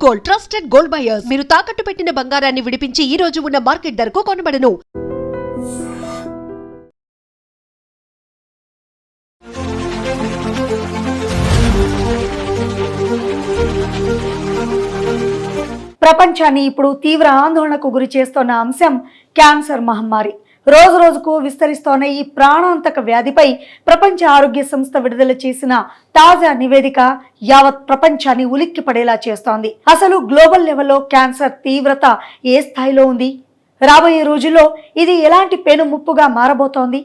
Gold, trusted gold buyers. మీరు తాకట్టు పెట్టిన బంగారాన్ని విడిపించి ఈ రోజు ఉన్న మార్కెట్ ధరకు కొనబడను. ప్రపంచాన్ని ఇప్పుడు తీవ్ర ఆందోళనకు గురి చేస్తున్న అంశం క్యాన్సర్ మహమ్మారి. రోజు రోజుకు విస్తరిస్తోన్న ఈ ప్రాణాంతక వ్యాధిపై ప్రపంచ ఆరోగ్య సంస్థ విడుదల చేసిన తాజా నివేదిక యావత్ ప్రపంచాన్ని ఉలిక్కిపడేలా చేస్తోంది. అసలు గ్లోబల్ లెవెల్లో క్యాన్సర్ తీవ్రత ఏ స్థాయిలో ఉంది? రాబోయే రోజుల్లో ఇది ఎలాంటి పెను ముప్పుగా మారబోతోంది?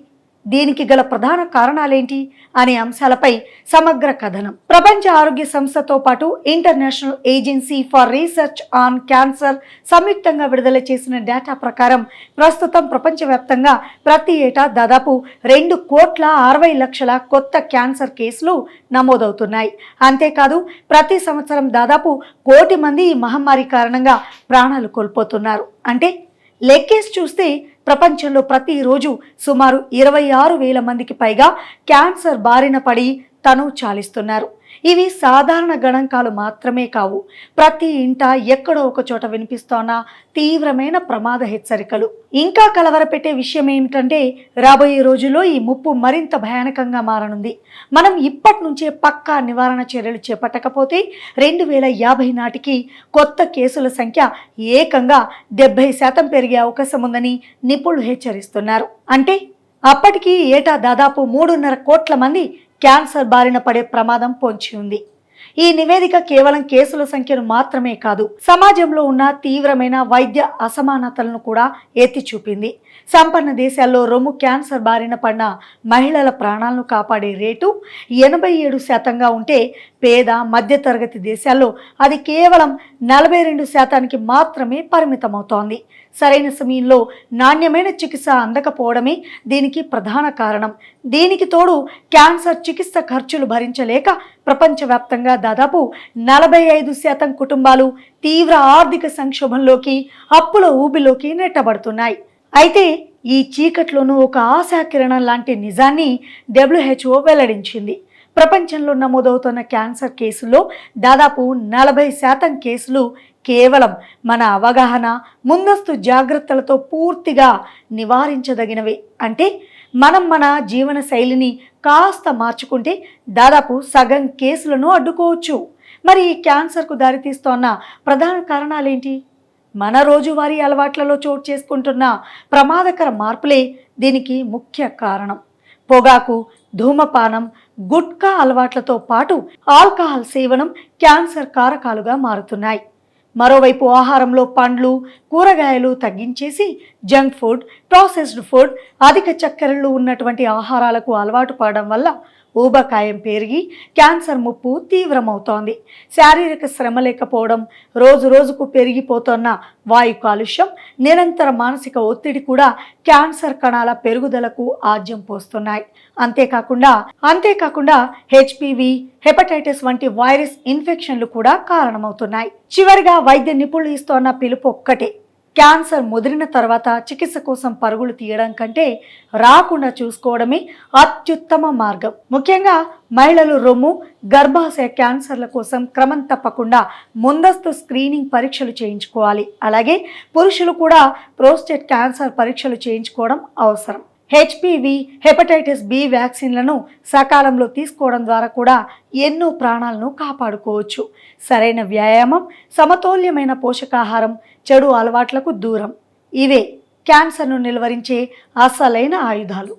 దీనికి గల ప్రధాన కారణాలేంటి అనే అంశాలపై సమగ్ర కథనం. ప్రపంచ ఆరోగ్య సంస్థతో పాటు international agency for research on cancer సంయుక్తంగా విడుదల చేసిన డేటా ప్రకారం ప్రస్తుతం ప్రపంచవ్యాప్తంగా ప్రతి ఏటా దాదాపు 2,60,00,000 కొత్త క్యాన్సర్ కేసులు నమోదవుతున్నాయి. అంతేకాదు ప్రతి సంవత్సరం దాదాపు 1 కోటి మంది ఈ మహమ్మారి కారణంగా ప్రాణాలు కోల్పోతున్నారు. అంటే లెక్కేసి చూస్తే ప్రపంచంలో ప్రతిరోజు సుమారు 26,000 మందికి పైగా క్యాన్సర్ బారిన పడి తనువు చాలిస్తున్నారు. ఇవి సాధారణ గణాంకాలు మాత్రమే కావు. ప్రతి ఇంట ఎక్కడో ఒక చోట వినిపిస్తోన్న తీవ్రమైన ప్రమాద హెచ్చరికలు. ఇంకా కలవరపెట్టే విషయం ఏమిటంటే రాబోయే రోజుల్లో ఈ ముప్పు మరింత భయానకంగా మారనుంది. మనం ఇప్పటి నుంచే పక్కా నివారణ చర్యలు చేపట్టకపోతే 2050 నాటికి కొత్త కేసుల సంఖ్య ఏకంగా 70% పెరిగే అవకాశం ఉందని నిపుణులు హెచ్చరిస్తున్నారు. అంటే అప్పటికి ఏటా దాదాపు 3.5 కోట్ల మంది క్యాన్సర్ బారిన పడే ప్రమాదం పొంచి ఉంది. ఈ నివేదిక కేవలం కేసుల సంఖ్యను మాత్రమే కాదు, సమాజంలో ఉన్న తీవ్రమైన వైద్య అసమానతలను కూడా ఎత్తి చూపింది. సంపన్న దేశాల్లో రొమ్ము క్యాన్సర్ బారిన పడిన మహిళల ప్రాణాలను కాపాడే రేటు 87% ఉంటే పేద మధ్యతరగతి దేశాల్లో అది కేవలం 42% మాత్రమే పరిమితమవుతోంది. సరైన సమయంలో నాణ్యమైన చికిత్స అందకపోవడమే దీనికి ప్రధాన కారణం. దీనికి తోడు క్యాన్సర్ చికిత్స ఖర్చులు భరించలేక ప్రపంచవ్యాప్తంగా దాదాపు 45% కుటుంబాలు తీవ్ర ఆర్థిక సంక్షోభంలోకి, అప్పుల ఊబిలోకి నెట్టబడుతున్నాయి. అయితే ఈ చీకట్లోనూ ఒక ఆశాకిరణం లాంటి నిజాన్ని WHO వెల్లడించింది. ప్రపంచంలో నమోదవుతున్న క్యాన్సర్ కేసుల్లో దాదాపు 40% కేసులు కేవలం మన అవగాహన, ముందస్తు జాగ్రత్తలతో పూర్తిగా నివారించదగినవే. అంటే మనం మన జీవన శైలిని కాస్త మార్చుకుంటే దాదాపు సగం కేసులను అడ్డుకోవచ్చు. మరి ఈ క్యాన్సర్కు దారితీస్తోన్న ప్రధాన కారణాలేంటి? మన రోజువారీ అలవాట్లలో చోటు చేసుకుంటున్న ప్రమాదకర మార్పులే దీనికి ముఖ్య కారణం. పొగాకు, ధూమపానం, గుట్కా అలవాట్లతో పాటు ఆల్కహాల్ సేవనం క్యాన్సర్ కారకాలుగా మారుతున్నాయి. మరోవైపు ఆహారంలో పండ్లు, కూరగాయలు తగ్గించేసి జంక్ ఫుడ్, ప్రాసెస్డ్ ఫుడ్, అధిక చక్కెరలు ఉన్నటువంటి ఆహారాలకు అలవాటు పడడం వల్ల ఊబకాయం పెరిగి క్యాన్సర్ ముప్పు తీవ్రమవుతోంది. శారీరక శ్రమ లేకపోవడం, రోజు రోజుకు పెరిగిపోతున్న వాయు కాలుష్యం, నిరంతర మానసిక ఒత్తిడి కూడా క్యాన్సర్ కణాల పెరుగుదలకు ఆజ్యం పోస్తున్నాయి. అంతేకాకుండా HPV, హెపటైటిస్ వంటి వైరస్ ఇన్ఫెక్షన్లు కూడా కారణమవుతున్నాయి. చివరిగా వైద్య నిపుణులు ఇస్తోన్న పిలుపు ఒక్కటే: క్యాన్సర్ ముదిరిన తర్వాత చికిత్స కోసం పరుగులు తీయడం కంటే రాకుండా చూసుకోవడమే అత్యుత్తమ మార్గం. ముఖ్యంగా మహిళలు రొమ్ము, గర్భాశయ క్యాన్సర్ల కోసం క్రమం తప్పకుండా ముందస్తు స్క్రీనింగ్ పరీక్షలు చేయించుకోవాలి. అలాగే పురుషులు కూడా ప్రోస్టేట్ క్యాన్సర్ పరీక్షలు చేయించుకోవడం అవసరం. HPV, హెపటైటిస్ B వ్యాక్సిన్లను సకాలంలో తీసుకోవడం ద్వారా కూడా ఎన్నో ప్రాణాలను కాపాడుకోవచ్చు. సరైన వ్యాయామం, సమతౌల్యమైన పోషకాహారం, చెడు అలవాట్లకు దూరం, ఇవే క్యాన్సర్ను నిలువరించే అసలైన ఆయుధాలు.